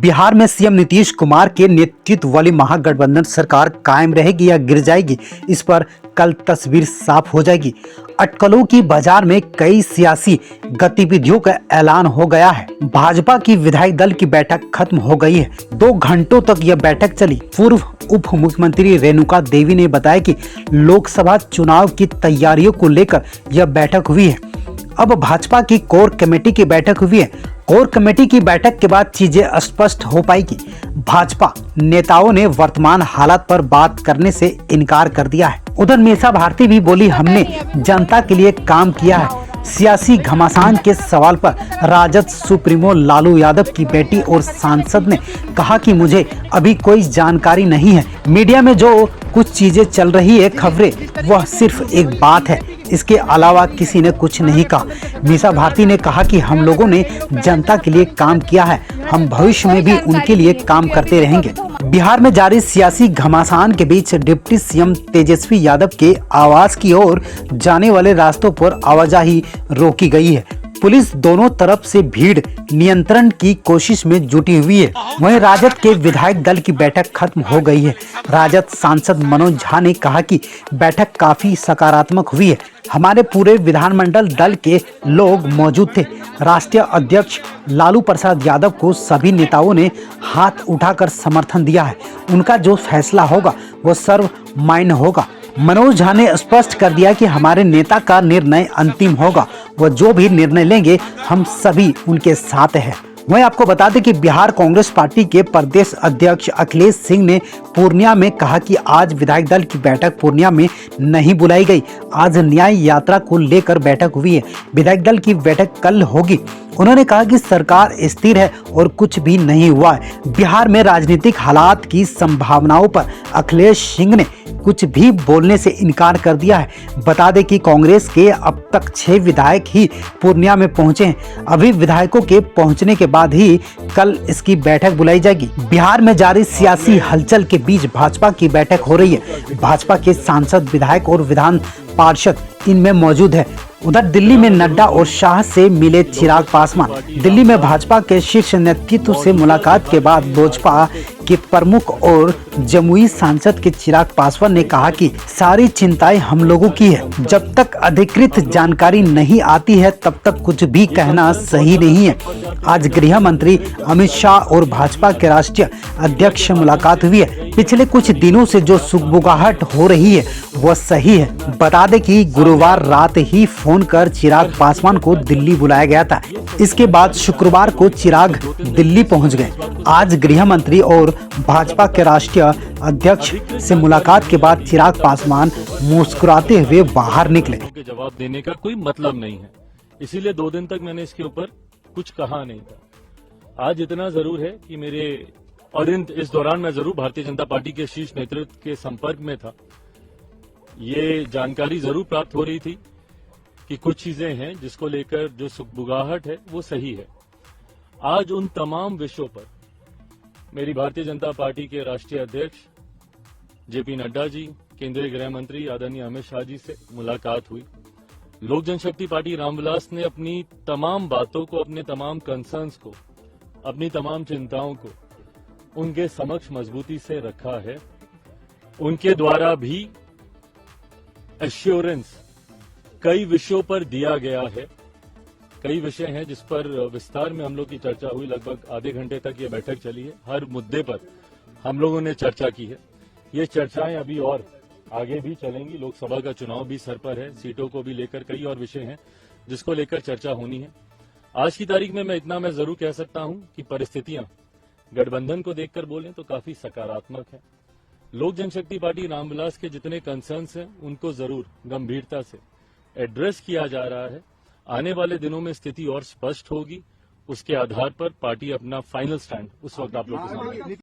बिहार में सीएम नीतीश कुमार के नेतृत्व वाली महागठबंधन सरकार कायम रहेगी या गिर जाएगी, इस पर कल तस्वीर साफ हो जाएगी। अटकलों की बाजार में कई सियासी गतिविधियों का ऐलान हो गया है। भाजपा की विधायक दल की बैठक खत्म हो गई है। 2 घंटों तक यह बैठक चली। पूर्व उप मुख्यमंत्री रेणुका देवी ने बताया कि लोकसभा चुनाव की तैयारियों को लेकर यह बैठक हुई है। अब भाजपा की कोर कमेटी की बैठक हुई है। कोर कमेटी की बैठक के बाद चीजें स्पष्ट हो पाएगी। भाजपा नेताओं ने वर्तमान हालात पर बात करने से इनकार कर दिया है। उधर मीसा भारती भी बोली, हमने जनता के लिए काम किया है। सियासी घमासान के सवाल पर राजद सुप्रीमो लालू यादव की बेटी और सांसद ने कहा कि मुझे अभी कोई जानकारी नहीं है। मीडिया में जो कुछ चीजें चल रही है खबरें, वह सिर्फ एक बात है, इसके अलावा किसी ने कुछ नहीं कहा। मीसा भारती ने कहा कि हम लोगों ने जनता के लिए काम किया है, हम भविष्य में भी उनके लिए काम करते रहेंगे। बिहार में जारी सियासी घमासान के बीच डिप्टी सीएम तेजस्वी यादव के आवास की ओर जाने वाले रास्तों पर आवाजाही रोकी गई है। पुलिस दोनों तरफ से भीड़ नियंत्रण की कोशिश में जुटी हुई है। वहीं राजद के विधायक दल की बैठक खत्म हो गई है। राजद सांसद मनोज झा ने कहा कि बैठक काफी सकारात्मक हुई है। हमारे पूरे विधानमंडल दल के लोग मौजूद थे। राष्ट्रीय अध्यक्ष लालू प्रसाद यादव को सभी नेताओं ने हाथ उठाकर समर्थन दिया है। उनका जो फैसला होगा वो सर्वमान्य होगा। मनोज झा ने स्पष्ट कर दिया कि हमारे नेता का निर्णय अंतिम होगा, वो जो भी निर्णय लेंगे हम सभी उनके साथ हैं। वहीं आपको बता दें कि बिहार कांग्रेस पार्टी के प्रदेश अध्यक्ष अखिलेश सिंह ने पूर्णिया में कहा कि आज विधायक दल की बैठक पूर्णिया में नहीं बुलाई गई। आज न्याय यात्रा को लेकर बैठक हुई है। विधायक दल की बैठक कल होगी। उन्होंने कहा कि सरकार स्थिर है और कुछ भी नहीं हुआ है। बिहार में राजनीतिक हालात की संभावनाओं पर अखिलेश सिंह ने कुछ भी बोलने से इनकार कर दिया है। बता दें कि कांग्रेस के अब तक 6 विधायक ही पूर्णिया में पहुंचे हैं। अभी विधायकों के पहुंचने के बाद ही कल इसकी बैठक बुलाई जाएगी। बिहार में जारी सियासी हलचल के बीच भाजपा की बैठक हो रही है। भाजपा के सांसद, विधायक और विधान पार्षद इनमें मौजूद है। उधर दिल्ली में नड्डा और शाह से मिले चिराग पासवान। दिल्ली में भाजपा के शीर्ष नेतृत्व से मुलाकात के बाद लोजपा के प्रमुख और जमुई सांसद के चिराग पासवान ने कहा कि सारी चिंताएं हम लोगों की है। जब तक अधिकृत जानकारी नहीं आती है तब तक कुछ भी कहना सही नहीं है। आज गृह मंत्री अमित शाह और भाजपा के राष्ट्रीय अध्यक्ष से मुलाकात हुई है। पिछले कुछ दिनों से जो सुगबुगाहट हो रही है वह सही है। बता दें कि गुरुवार रात ही फोन कर चिराग पासवान को दिल्ली बुलाया गया था। इसके बाद शुक्रवार को चिराग दिल्ली पहुंच गए। आज गृह मंत्री और भाजपा के राष्ट्रीय अध्यक्ष से मुलाकात के बाद चिराग पासवान मुस्कुराते हुए बाहर निकले। जवाब देने का कोई मतलब नहीं है, इसीलिए 2 दिन तक मैंने इसके ऊपर कुछ कहा नहीं था। आज इतना जरूर है कि इस दौरान मैं जरूर भारतीय जनता पार्टी के शीर्ष नेतृत्व के संपर्क में था। ये जानकारी जरूर प्राप्त हो रही थी कि कुछ चीजें हैं जिसको लेकर जो सुगबुगाहट है वो सही है। आज उन तमाम विषयों पर मेरी भारतीय जनता पार्टी के राष्ट्रीय अध्यक्ष जेपी नड्डा जी, केंद्रीय गृह मंत्री आदरणीय अमित शाह जी से मुलाकात हुई। लोक जनशक्ति पार्टी रामविलास ने अपनी तमाम बातों को, अपने तमाम कंसर्न्स को, अपनी तमाम चिंताओं को उनके समक्ष मजबूती से रखा है। उनके द्वारा भी एश्योरेंस कई विषयों पर दिया गया है। कई विषय हैं जिस पर विस्तार में हम लोग की चर्चा हुई। लगभग आधे घंटे तक ये बैठक चली है। हर मुद्दे पर हम लोगों ने चर्चा की है। ये चर्चाएं अभी और आगे भी चलेंगी। लोकसभा का चुनाव भी सर पर है, सीटों को भी लेकर कई और विषय हैं जिसको लेकर चर्चा होनी है। आज की तारीख में मैं जरूर कह सकता हूं कि परिस्थितियां गठबंधन को देखकर बोलें तो काफी सकारात्मक है। लोक जनशक्ति पार्टी रामविलास के जितने कंसर्न्स हैं उनको जरूर गंभीरता से एड्रेस किया जा रहा है। आने वाले दिनों में स्थिति और स्पष्ट होगी। उसके आधार पर पार्टी अपना फाइनल स्टैंड उस वक्त आप लोग के सामने